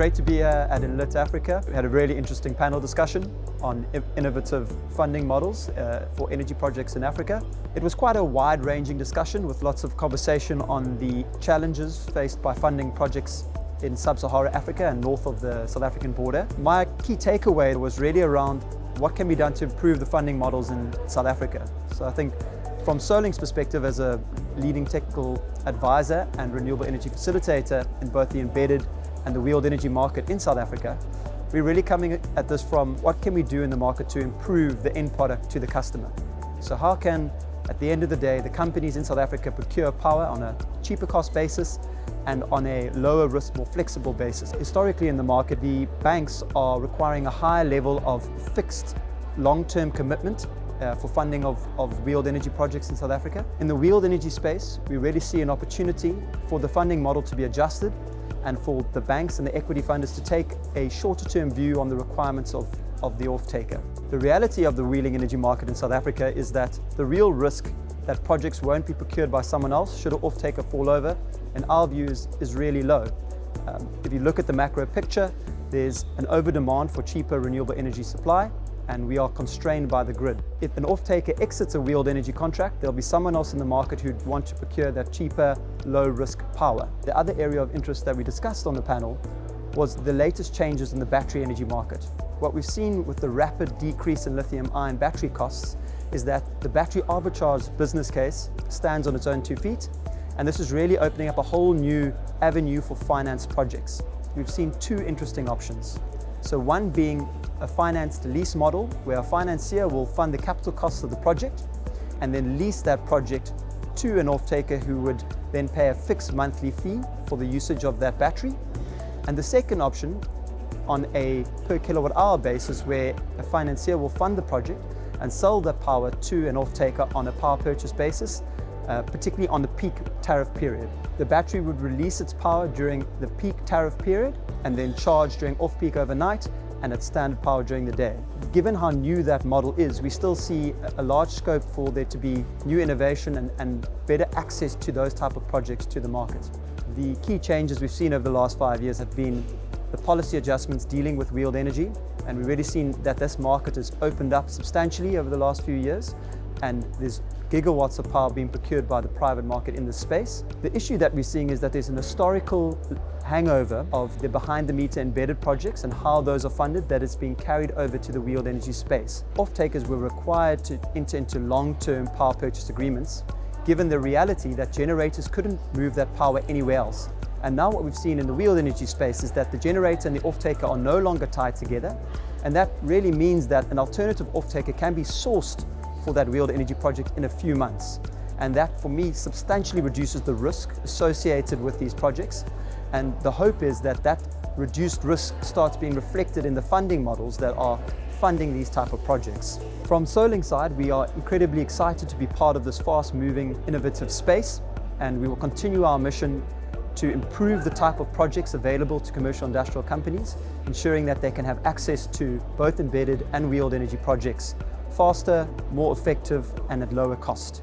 great to be here at Enlit Africa. We had a really interesting panel discussion on innovative funding models for energy projects in Africa. It was quite a wide-ranging discussion with lots of conversation on the challenges faced by funding projects in sub-Saharan Africa and north of the South African border. My key takeaway was really around what can be done to improve the funding models in South Africa. So I think from SOLINK's perspective as a leading technical advisor and renewable energy facilitator in both the embedded and the wheeled energy market in South Africa, we're really coming at this from what can we do in the market to improve the end product to the customer. So how can, at the end of the day, the companies in South Africa procure power on a cheaper cost basis and on a lower risk, more flexible basis. Historically in the market, the banks are requiring a higher level of fixed long-term commitment for funding of wheeled energy projects in South Africa. In the wheeled energy space, we really see an opportunity for the funding model to be adjusted and for the banks and the equity funders to take a shorter-term view on the requirements of the off-taker. The reality of the wheeling energy market in South Africa is that the real risk that projects won't be procured by someone else should an off-taker fall over, in our view, is really low. If you look at the macro picture, there's an over-demand for cheaper renewable energy supply, and we are constrained by the grid. If an off-taker exits a wheeled energy contract, there'll be someone else in the market who'd want to procure that cheaper, low-risk power. The other area of interest that we discussed on the panel was the latest changes in the battery energy market. What we've seen with the rapid decrease in lithium-ion battery costs is that the battery arbitrage business case stands on its own 2 feet, and this is really opening up a whole new avenue for finance projects. We've seen two interesting options. So one being a financed lease model where a financier will fund the capital costs of the project and then lease that project to an off-taker who would then pay a fixed monthly fee for the usage of that battery. And the second option, on a per kilowatt hour basis, where a financier will fund the project and sell the power to an off-taker on a power purchase basis, particularly on the peak tariff period. The battery would release its power during the peak tariff period and then charge during off-peak overnight and at standard power during the day. Given how new that model is, we still see a large scope for there to be new innovation and better access to those type of projects to the market. The key changes we've seen over the last 5 years have been the policy adjustments dealing with wheeled energy, and we've really seen that this market has opened up substantially over the last few years, and there's gigawatts of power being procured by the private market in this space. The issue that we're seeing is that there's an historical hangover of the behind-the-meter embedded projects and how those are funded that is being carried over to the wheeled energy space. Off-takers were required to enter into long-term power purchase agreements, given the reality that generators couldn't move that power anywhere else. And now what we've seen in the wheeled energy space is that the generator and the off-taker are no longer tied together, and that really means that an alternative off-taker can be sourced for that wheeled energy project in a few months. And that, for me, substantially reduces the risk associated with these projects. And the hope is that that reduced risk starts being reflected in the funding models that are funding these type of projects. From SOLINK's side, we are incredibly excited to be part of this fast-moving, innovative space, and we will continue our mission to improve the type of projects available to commercial industrial companies, ensuring that they can have access to both embedded and wheeled energy projects faster, more effective, and at lower cost.